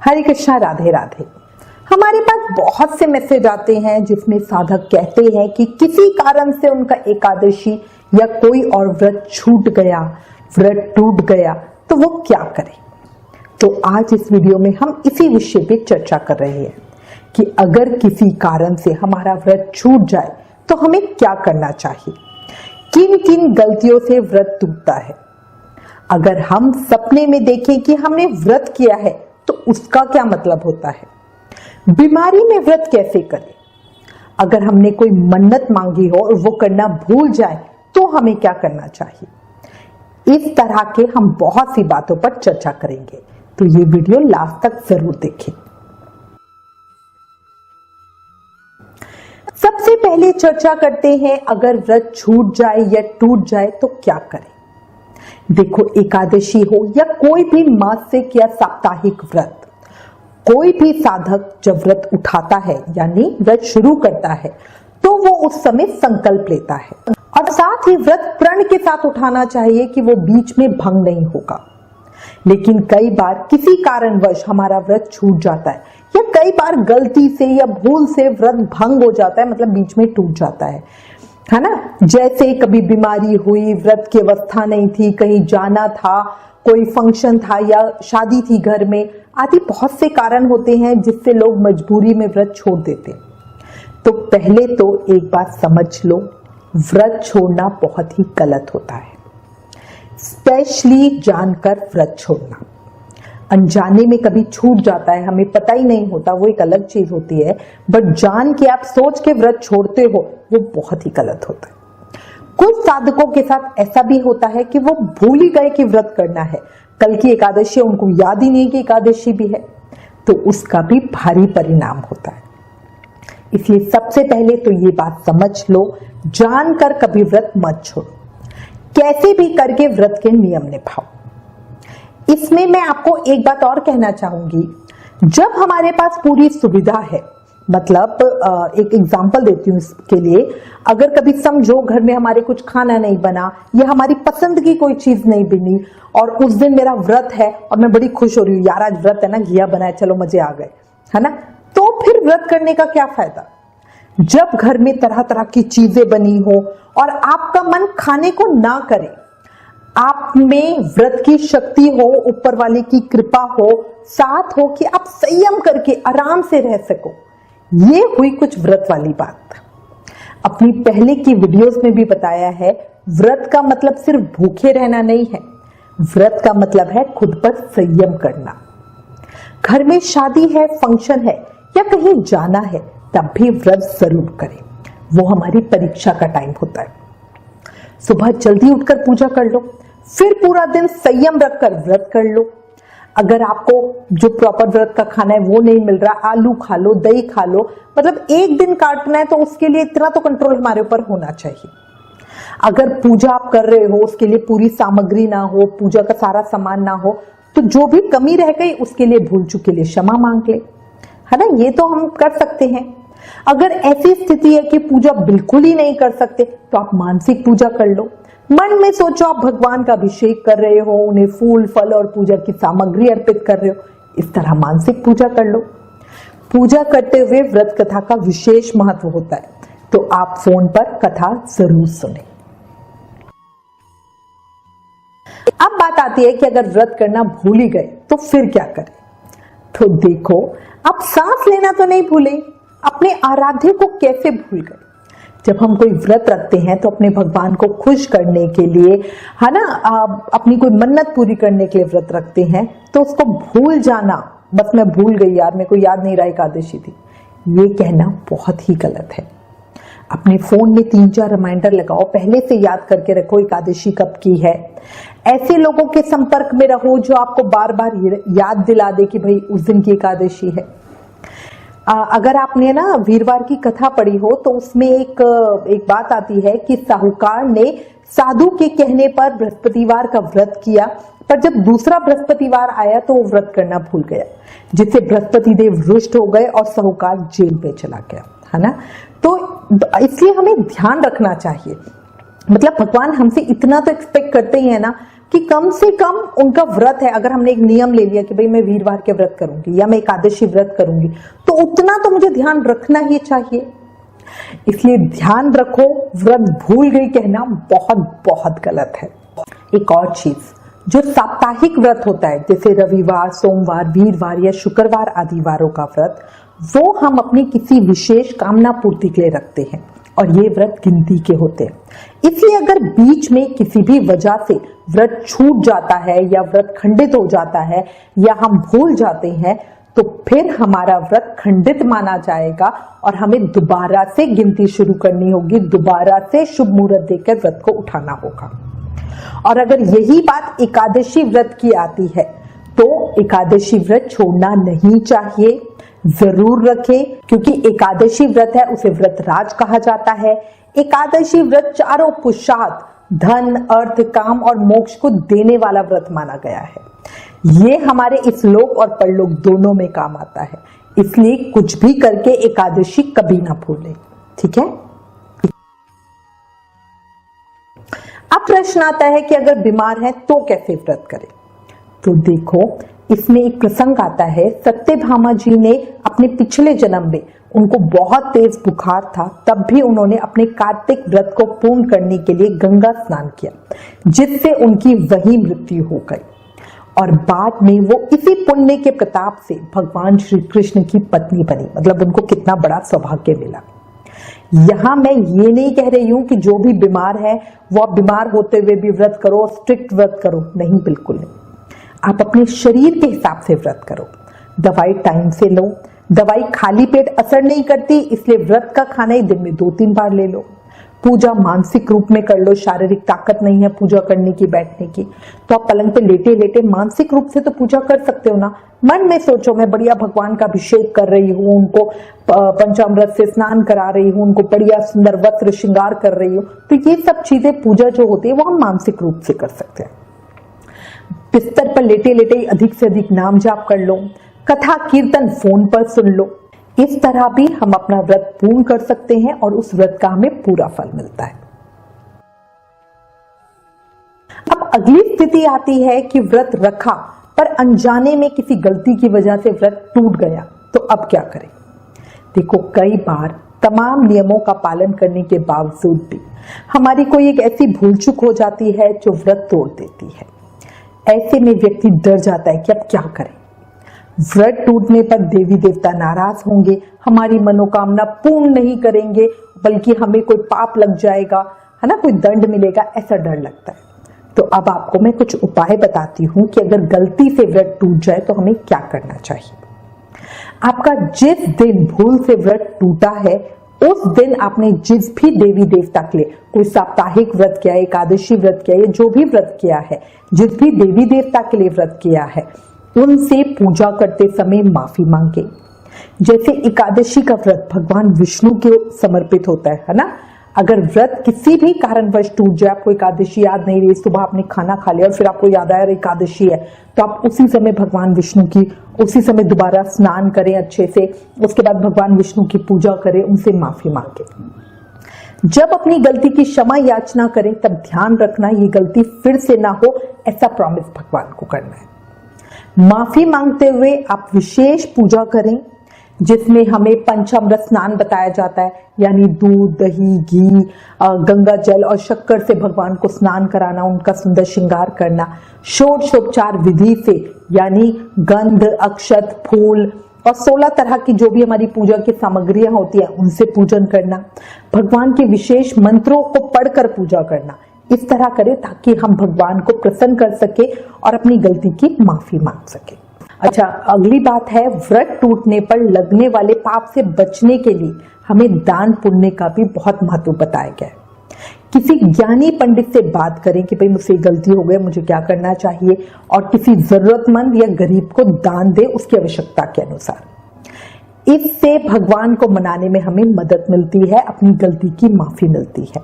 हरे कृष्णा, राधे राधे। हमारे पास बहुत से मैसेज आते हैं जिसमें साधक कहते हैं कि किसी कारण से उनका एकादशी या कोई और व्रत छूट गया, व्रत टूट गया, तो वो क्या करें। तो आज इस वीडियो में हम इसी विषय पे चर्चा कर रहे हैं कि अगर किसी कारण से हमारा व्रत छूट जाए तो हमें क्या करना चाहिए, किन किन गलतियों से व्रत टूटता है। अगर हम सपने में देखें कि हमने व्रत किया है तो उसका क्या मतलब होता है। बीमारी में व्रत कैसे करें। अगर हमने कोई मन्नत मांगी हो और वो करना भूल जाए तो हमें क्या करना चाहिए। इस तरह के हम बहुत सी बातों पर चर्चा करेंगे, तो ये वीडियो लास्ट तक जरूर देखें। सबसे पहले चर्चा करते हैं अगर व्रत छूट जाए या टूट जाए तो क्या करें। देखो, एकादशी हो या कोई भी मासिक या साप्ताहिक व्रत, कोई भी साधक जब व्रत उठाता है यानी व्रत शुरू करता है तो वो उस समय संकल्प लेता है और साथ ही व्रत प्रण के साथ उठाना चाहिए कि वो बीच में भंग नहीं होगा। लेकिन कई बार किसी कारणवश हमारा व्रत छूट जाता है या कई बार गलती से या भूल से व्रत भंग हो जाता है, मतलब बीच में टूट जाता है ना। जैसे कभी बीमारी हुई, व्रत की अवस्था नहीं थी, कहीं जाना था, कोई फंक्शन था या शादी थी घर में, आदि बहुत से कारण होते हैं जिससे लोग मजबूरी में व्रत छोड़ देते। तो पहले तो एक बात समझ लो, व्रत छोड़ना बहुत ही गलत होता है, स्पेशली जानकर व्रत छोड़ना। अनजाने में कभी छूट जाता है, हमें पता ही नहीं होता, वो एक अलग चीज होती है, बट जान के आप सोच के व्रत छोड़ते हो वो बहुत ही गलत होता है। कुछ साधकों के साथ ऐसा भी होता है कि वो भूल ही गए कि व्रत करना है, कल की एकादशी, उनको याद ही नहीं कि एकादशी भी है, तो उसका भी भारी परिणाम होता है। इसलिए सबसे पहले तो ये बात समझ लो, जानकर कभी व्रत मत छोड़ो, कैसे भी करके व्रत के नियम निभाओ। इसमें मैं आपको एक बात और कहना चाहूंगी, जब हमारे पास पूरी सुविधा है, मतलब एक एग्जांपल देती हूँ इसके लिए, अगर कभी समझो घर में हमारे कुछ खाना नहीं बना या हमारी पसंद की कोई चीज नहीं बनी और उस दिन मेरा व्रत है और मैं बड़ी खुश हो रही हूँ, यार आज व्रत है ना, घिया बनाए, चलो मजे आ गए, है ना, तो फिर व्रत करने का क्या फायदा। जब घर में तरह तरह की चीजें बनी हो और आपका मन खाने को ना करे, आप में व्रत की शक्ति हो, ऊपर वाले की कृपा हो, साथ हो कि आप संयम करके आराम से रह सको, ये हुई कुछ व्रत वाली बात। अपनी पहले की वीडियोस में भी बताया है, व्रत का मतलब सिर्फ भूखे रहना नहीं है, व्रत का मतलब है खुद पर संयम करना। घर में शादी है, फंक्शन है या कहीं जाना है, तब भी व्रत जरूर करें, वो हमारी परीक्षा का टाइम होता है। सुबह जल्दी उठकर पूजा कर लो, फिर पूरा दिन संयम रखकर व्रत कर लो। अगर आपको जो प्रॉपर व्रत का खाना है वो नहीं मिल रहा, आलू खा लो, दही खा लो, मतलब एक दिन काटना है तो उसके लिए इतना तो कंट्रोल हमारे ऊपर होना चाहिए। अगर पूजा आप कर रहे हो, उसके लिए पूरी सामग्री ना हो, पूजा का सारा सामान ना हो, तो जो भी कमी रह गई उसके लिए भूल चूक के लिए क्षमा मांग ले, है ना, ये तो हम कर सकते हैं। अगर ऐसी स्थिति है कि पूजा बिल्कुल ही नहीं कर सकते तो आप मानसिक पूजा कर लो। मन में सोचो आप भगवान का अभिषेक कर रहे हो, उन्हें फूल फल और पूजा की सामग्री अर्पित कर रहे हो, इस तरह मानसिक पूजा कर लो। पूजा करते हुए व्रत कथा का विशेष महत्व होता है, तो आप फोन पर कथा जरूर सुने। अब बात आती है कि अगर व्रत करना भूल ही गए तो फिर क्या करें। तो देखो, आप सांस लेना तो नहीं भूले, अपने आराध्य को कैसे भूल गए। जब हम कोई व्रत रखते हैं तो अपने भगवान को खुश करने के लिए, है ना, अपनी कोई मन्नत पूरी करने के लिए व्रत रखते हैं, तो उसको भूल जाना, बस मैं भूल गई यार, मेरे को याद नहीं रहा एकादशी थी, ये कहना बहुत ही गलत है। अपने फोन में 3-4 रिमाइंडर लगाओ, पहले से याद करके रखो एकादशी कब की है। ऐसे लोगों के संपर्क में रहो जो आपको बार बार याद दिला दे कि भाई उस दिन की एकादशी है। अगर आपने ना वीरवार की कथा पढ़ी हो तो उसमें एक बात आती है कि साहूकार ने साधु के कहने पर बृहस्पतिवार का व्रत किया, पर जब दूसरा बृहस्पतिवार आया तो वो व्रत करना भूल गया, जिससे बृहस्पति देव रुष्ट हो गए और साहूकार जेल में चला गया, है ना। तो इसलिए हमें ध्यान रखना चाहिए, मतलब भगवान हमसे इतना तो एक्सपेक्ट करते ही है ना, कि कम से कम उनका व्रत है, अगर हमने एक नियम ले लिया कि भाई मैं वीरवार के व्रत करूंगी या मैं एकादशी व्रत करूंगी, तो उतना तो मुझे ध्यान रखना ही चाहिए। इसलिए ध्यान रखो, व्रत भूल गई कहना बहुत बहुत गलत है। एक और चीज, जो साप्ताहिक व्रत होता है जैसे रविवार, सोमवार, वीरवार या शुक्रवार आदि वारों का व्रत, वो हम अपनी किसी विशेष कामना पूर्ति के लिए रखते हैं और ये व्रत गिनती के होते हैं। इसलिए अगर बीच में किसी भी वजह से व्रत छूट जाता है या व्रत खंडित हो जाता है या हम भूल जाते हैं, तो फिर हमारा व्रत खंडित माना जाएगा और हमें दोबारा से गिनती शुरू करनी होगी, दोबारा से शुभ मुहूर्त देकर व्रत को उठाना होगा। और अगर यही बात एकादशी व्रत की आती है तो एकादशी व्रत छोड़ना नहीं चाहिए, जरूर रखें, क्योंकि एकादशी व्रत है उसे व्रत राज कहा जाता है। एकादशी व्रत चारों पुरुषार्थ, धन, अर्थ, काम और मोक्ष को देने वाला व्रत माना गया है। ये हमारे इस लोक और परलोक दोनों में काम आता है, इसलिए कुछ भी करके एकादशी कभी ना भूलें, ठीक है। अब प्रश्न आता है कि अगर बीमार है तो कैसे व्रत करें। तो देखो, इसमें एक प्रसंग आता है, सत्यभामा जी ने अपने पिछले जन्म में उनको बहुत तेज बुखार था, तब भी उन्होंने अपने कार्तिक व्रत को पूर्ण करने के लिए गंगा स्नान किया, जिससे उनकी वही मृत्यु हो गई और बाद में वो इसी पुण्य के प्रताप से भगवान श्री कृष्ण की पत्नी बनी। मतलब उनको कितना बड़ा सौभाग्य मिला। यहां मैं ये नहीं कह रही हूं कि जो भी बीमार है वो आप बीमार होते हुए भी व्रत करो, स्ट्रिक्ट व्रत करो, नहीं, बिल्कुल नहीं। आप अपने शरीर के हिसाब से व्रत करो, दवाई टाइम से लो। दवाई खाली पेट असर नहीं करती, इसलिए व्रत का खाना ही दिन में 2-3 बार ले लो। पूजा मानसिक रूप में कर लो, शारीरिक ताकत नहीं है पूजा करने की, बैठने की, तो आप पलंग पे लेटे लेटे मानसिक रूप से तो पूजा कर सकते हो ना। मन में सोचो मैं बढ़िया भगवान का अभिषेक कर रही हूँ, उनको पंचामृत से स्नान करा रही हूँ, उनको बढ़िया सुंदर वस्त्र श्रृंगार कर रही हूँ, तो ये सब चीजें पूजा जो होती है वो हम मानसिक रूप से कर सकते हैं। बिस्तर पर लेटे लेटे अधिक से अधिक नाम जाप कर लो, कथा कीर्तन फोन पर सुन लो। इस तरह भी हम अपना व्रत पूर्ण कर सकते हैं और उस व्रत का हमें पूरा फल मिलता है। अब अगली स्थिति आती है कि व्रत रखा पर अनजाने में किसी गलती की वजह से व्रत टूट गया, तो अब क्या करें। देखो, कई बार तमाम नियमों का पालन करने के बावजूद भी हमारी कोई एक ऐसी भूल चूक हो जाती है जो व्रत तोड़ देती है। ऐसे में व्यक्ति डर जाता है कि अब क्या करें। व्रत टूटने पर देवी देवता नाराज होंगे, हमारी मनोकामना पूर्ण नहीं करेंगे, बल्कि हमें कोई पाप लग जाएगा, है ना, कोई दंड मिलेगा, ऐसा डर लगता है। तो अब आपको मैं कुछ उपाय बताती हूं कि अगर गलती से व्रत टूट जाए तो हमें क्या करना चाहिए। आपका जिस दिन भूल से व्रत टूटा है, उस दिन आपने जिस भी देवी देवता के लिए कोई साप्ताहिक व्रत किया है, एकादशी व्रत किया है, जो भी व्रत किया है, जिस भी देवी देवता के लिए व्रत किया है, उनसे पूजा करते समय माफी मांगे। जैसे एकादशी का व्रत भगवान विष्णु के समर्पित होता है ना। अगर व्रत किसी भी कारणवश टूट जाए, आपको एकादशी याद नहीं रही, सुबह आपने खाना खा लिया और फिर आपको याद आया एकादशी है, तो आप उसी समय भगवान विष्णु की उसी समय दोबारा स्नान करें अच्छे से, उसके बाद भगवान विष्णु की पूजा करें, उनसे माफी मांगे। जब अपनी गलती की क्षमा याचना करें तब ध्यान रखना ये गलती फिर से ना हो, ऐसा प्रॉमिस भगवान को करना है। माफी मांगते हुए आप विशेष पूजा करें, जिसमें हमें पंचामृत स्नान बताया जाता है, यानी दूध, दही, घी, गंगा जल और शक्कर से भगवान को स्नान कराना, उनका सुंदर श्रृंगार करना, षोडशोपचार विधि से, यानी गंध, अक्षत, फूल और 16 तरह की जो भी हमारी पूजा की सामग्रियां होती है उनसे पूजन करना, भगवान के विशेष मंत्रों को पढ़कर पूजा करना। इस तरह करें ताकि हम भगवान को प्रसन्न कर सके और अपनी गलती की माफी मांग सके। अच्छा, अगली बात है, व्रत टूटने पर लगने वाले पाप से बचने के लिए हमें दान पुण्य का भी बहुत महत्व बताया गया है। किसी ज्ञानी पंडित से बात करें कि भाई मुझसे गलती हो गई, मुझे क्या करना चाहिए, और किसी जरूरतमंद या गरीब को दान दे उसकी आवश्यकता के अनुसार। इससे भगवान को मनाने में हमें मदद मिलती है, अपनी गलती की माफी मिलती है।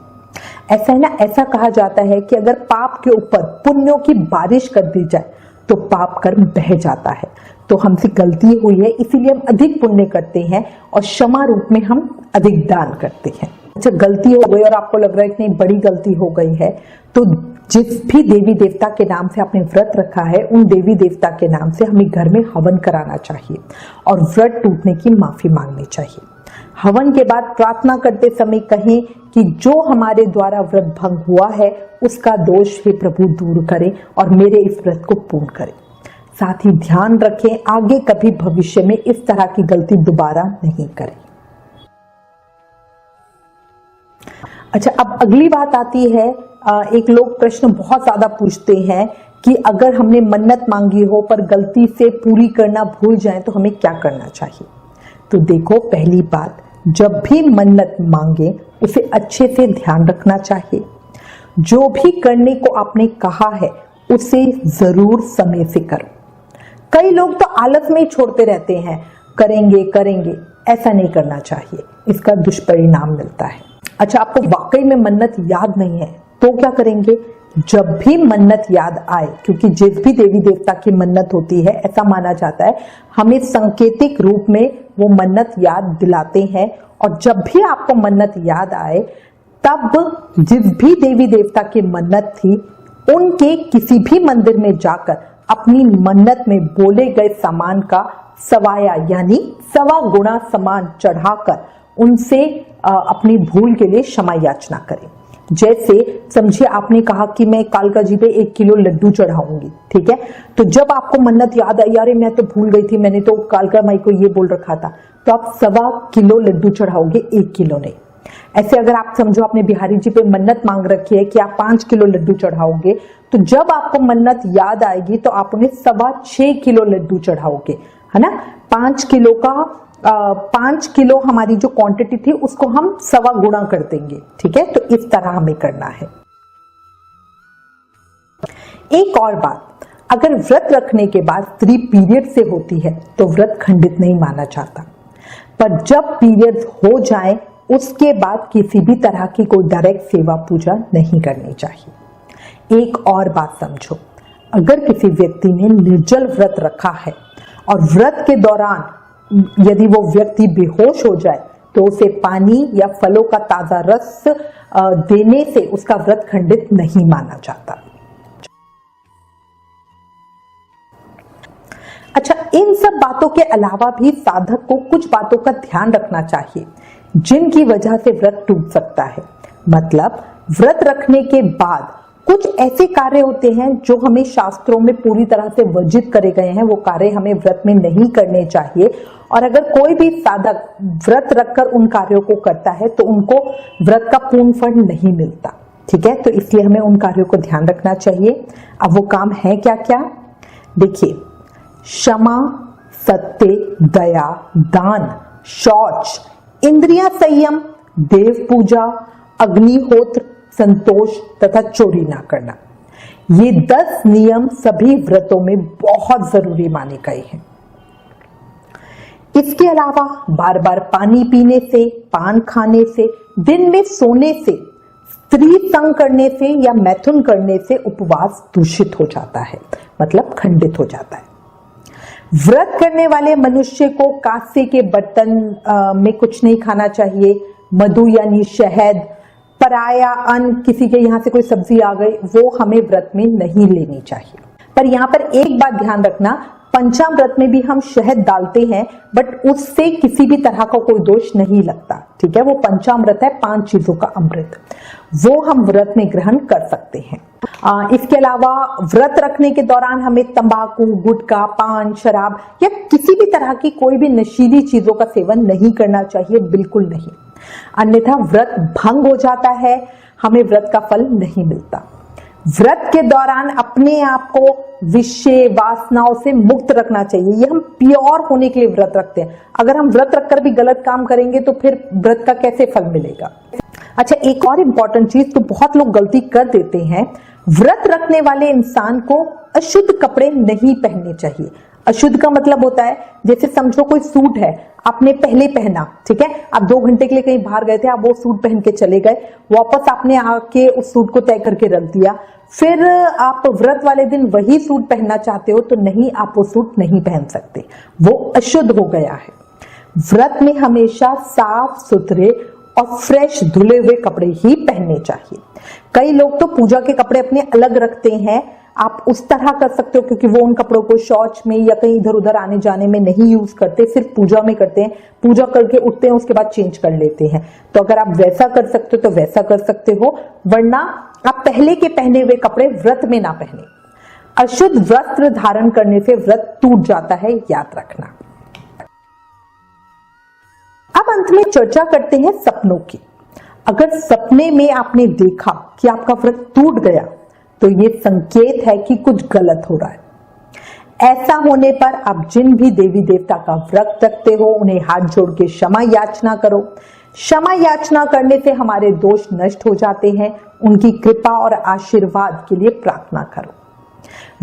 ऐसा है ना, ऐसा कहा जाता है कि अगर पाप के ऊपर पुण्यों की बारिश कर दी जाए तो पाप कर्म बह जाता है। तो हमसे गलती हुई है, इसीलिए हम अधिक पुण्य करते हैं और क्षमा रूप में हम अधिक दान करते हैं। अच्छा, गलती हो गई और आपको लग रहा है कि नहीं बड़ी गलती हो गई है, तो जिस भी देवी देवता के नाम से आपने व्रत रखा है, उन देवी देवता के नाम से हमें घर में हवन कराना चाहिए और व्रत टूटने की माफी मांगनी चाहिए। हवन के बाद प्रार्थना करते समय कहें कि जो हमारे द्वारा व्रत भंग हुआ है उसका दोष हे प्रभु दूर करें और मेरे इस व्रत को पूर्ण करें। साथ ही ध्यान रखें आगे कभी भविष्य में इस तरह की गलती दोबारा नहीं करें। अच्छा, अब अगली बात आती है, एक लोग प्रश्न बहुत ज्यादा पूछते हैं कि अगर हमने मन्नत मांगी हो पर गलती से पूरी करना भूल जाए तो हमें क्या करना चाहिए। तो देखो, पहली बात, जब भी मन्नत मांगे उसे अच्छे से ध्यान रखना चाहिए। जो भी करने को आपने कहा है उसे जरूर समय से करो। कई लोग तो आलस में ही छोड़ते रहते हैं, करेंगे करेंगे, ऐसा नहीं करना चाहिए, इसका दुष्परिणाम मिलता है। अच्छा, आपको वाकई में मन्नत याद नहीं है तो क्या करेंगे। जब भी मन्नत याद आए, क्योंकि जिस भी देवी देवता की मन्नत होती है ऐसा माना जाता है हमें सांकेतिक रूप में वो मन्नत याद दिलाते हैं, और जब भी आपको मन्नत याद आए तब जिस भी देवी देवता की मन्नत थी उनके किसी भी मंदिर में जाकर अपनी मन्नत में बोले गए सामान का सवाया यानी सवा गुणा सामान चढ़ाकर उनसे अपनी भूल के लिए क्षमा याचना करें। जैसे समझिए आपने कहा कि मैं कालका जी पे 1 किलो लड्डू चढ़ाऊंगी, ठीक है। तो जब आपको मन्नत याद आई, अरे मैं तो भूल गई थी, मैंने तो कालका माई को ये बोल रखा था, तो आप 1.25 किलो लड्डू चढ़ाओगे, 1 किलो नहीं। ऐसे अगर आप समझो आपने बिहारी जी पे मन्नत मांग रखी है कि आप 5 किलो लड्डू चढ़ाओगे, तो जब आपको मन्नत याद आएगी तो आप उन्हें 6.25 किलो लड्डू चढ़ाओगे, है ना। 5 किलो का 5 किलो हमारी जो क्वांटिटी थी उसको हम 1.25 गुणा कर देंगे, ठीक है। तो इस तरह हमें करना है। एक और बात, अगर व्रत रखने के बाद स्त्री पीरियड से होती है तो व्रत खंडित नहीं माना जाता, पर जब पीरियड हो जाए उसके बाद किसी भी तरह की कोई डायरेक्ट सेवा पूजा नहीं करनी चाहिए। एक और बात समझो, अगर किसी व्यक्ति ने निर्जल व्रत रखा है और व्रत के दौरान यदि वो व्यक्ति बेहोश हो जाए तो उसे पानी या फलों का ताजा रस देने से उसका व्रत खंडित नहीं माना जाता। अच्छा, इन सब बातों के अलावा भी साधक को कुछ बातों का ध्यान रखना चाहिए जिनकी वजह से व्रत टूट सकता है। मतलब व्रत रखने के बाद कुछ ऐसे कार्य होते हैं जो हमें शास्त्रों में पूरी तरह से वर्जित करे गए हैं, वो कार्य हमें व्रत में नहीं करने चाहिए। और अगर कोई भी साधक व्रत रखकर उन कार्यों को करता है तो उनको व्रत का पूर्ण फल नहीं मिलता, ठीक है। तो इसलिए हमें उन कार्यों को ध्यान रखना चाहिए। अब वो काम है क्या क्या, देखिए, क्षमा, सत्य, दया, दान, शौच, इंद्रिया संयम, देव पूजा, अग्निहोत्र, संतोष तथा चोरी ना करना। ये 10 नियम सभी व्रतों में बहुत जरूरी माने गए हैं। इसके अलावा बार बार पानी पीने से, पान खाने से, दिन में सोने से, स्त्री संग करने से या मैथुन करने से उपवास दूषित हो जाता है, मतलब खंडित हो जाता है। व्रत करने वाले मनुष्य को कांसे के बर्तन में कुछ नहीं खाना चाहिए। मधु यानी शहद, पराया अन्न, किसी के यहाँ से कोई सब्जी आ गई, वो हमें व्रत में नहीं लेनी चाहिए। पर यहाँ पर एक बात ध्यान रखना, पंचामृत में भी हम शहद डालते हैं, बट उससे किसी भी तरह का कोई दोष नहीं लगता, ठीक है। वो पंचामृत है, 5 चीजों का अमृत, वो हम व्रत में ग्रहण कर सकते हैं। इसके अलावा व्रत रखने के दौरान हमें तंबाकू, गुटखा, पान, शराब या किसी भी तरह की कोई भी नशीली चीजों का सेवन नहीं करना चाहिए, बिल्कुल नहीं। अन्यथा व्रत भंग हो जाता है, हमें व्रत का फल नहीं मिलता। व्रत के दौरान अपने आप को विषय वासनाओं से मुक्त रखना चाहिए। ये हम प्योर होने के लिए व्रत रखते हैं। अगर हम व्रत रखकर भी गलत काम करेंगे तो फिर व्रत का कैसे फल मिलेगा। अच्छा, एक और इंपॉर्टेंट चीज तो बहुत लोग गलती कर देते हैं, व्रत रखने वाले इंसान को अशुद्ध कपड़े नहीं पहनने चाहिए। अशुद्ध का मतलब होता है, जैसे समझो कोई सूट है, आपने पहले पहना, ठीक है, आप 2 घंटे के लिए कहीं बाहर गए थे, आप वो सूट पहन के चले गए, वापस आपने आके उस सूट को तय करके रख दिया, फिर आप व्रत वाले दिन वही सूट पहनना चाहते हो तो नहीं, आप वो सूट नहीं पहन सकते, वो अशुद्ध हो गया है। व्रत में हमेशा साफ सुथरे और फ्रेश धुले हुए कपड़े ही पहनने चाहिए। कई लोग तो पूजा के कपड़े अपने अलग रखते हैं, आप उस तरह कर सकते हो क्योंकि वो उन कपड़ों को शौच में या कहीं इधर उधर आने जाने में नहीं यूज करते, सिर्फ पूजा में करते हैं। पूजा करके उठते हैं, उसके बाद चेंज कर लेते हैं। तो अगर आप वैसा कर सकते हो तो वैसा कर सकते हो, वरना आप पहले के पहने हुए कपड़े व्रत में ना पहने। अशुद्ध वस्त्र धारण करने से व्रत टूट जाता है, याद रखना। अब अंत में चर्चा करते हैं सपनों की। अगर सपने में आपने देखा कि आपका व्रत टूट गया तो ये संकेत है कि कुछ गलत हो रहा है। ऐसा होने पर आप जिन भी देवी देवता का व्रत रखते हो उन्हें हाथ जोड़ के क्षमा याचना करो। क्षमा याचना करने से हमारे दोष नष्ट हो जाते हैं। उनकी कृपा और आशीर्वाद के लिए प्रार्थना करो।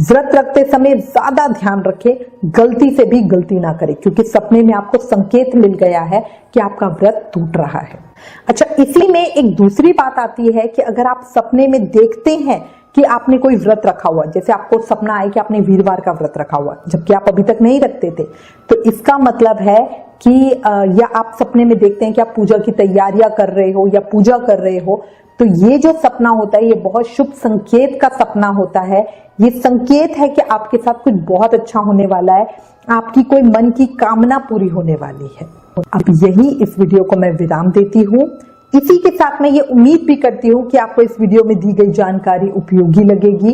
व्रत रखते समय ज्यादा ध्यान रखें, गलती से भी गलती ना करें, क्योंकि सपने में आपको संकेत मिल गया है कि आपका व्रत टूट रहा है। अच्छा, इसी में एक दूसरी बात आती है कि अगर आप सपने में देखते हैं कि आपने कोई व्रत रखा हुआ, जैसे आपको सपना आया कि आपने वीरवार का व्रत रखा हुआ जबकि आप अभी तक नहीं रखते थे, तो इसका मतलब है कि या आप सपने में देखते हैं कि आप पूजा की तैयारियां कर रहे हो या पूजा कर रहे हो, तो ये जो सपना होता है ये बहुत शुभ संकेत का सपना होता है। ये संकेत है कि आपके साथ कुछ बहुत अच्छा होने वाला है, आपकी कोई मन की कामना पूरी होने वाली है। अब यही इस वीडियो को मैं विराम देती हूँ। इसी के साथ मैं ये उम्मीद भी करती हूँ कि आपको इस वीडियो में दी गई जानकारी उपयोगी लगेगी।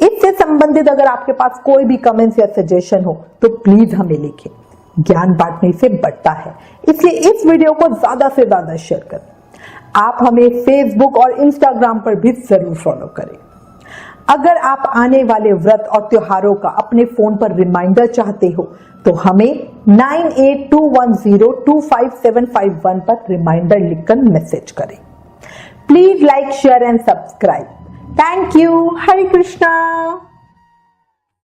इससे संबंधित अगर आपके पास कोई भी कमेंट्स या सजेशन हो तो प्लीज हमें लिखें। ज्ञान बांटने से बढ़ता है, इसलिए इस वीडियो को ज्यादा से ज्यादा शेयर करें। आप हमें फेसबुक और इंस्टाग्राम पर भी जरूर फॉलो करें। अगर आप आने वाले व्रत और त्योहारों का अपने फोन पर रिमाइंडर चाहते हो तो हमें 9821025751 पर रिमाइंडर लिखकर मैसेज करें। Please like, share and subscribe. Thank you. Hare Krishna.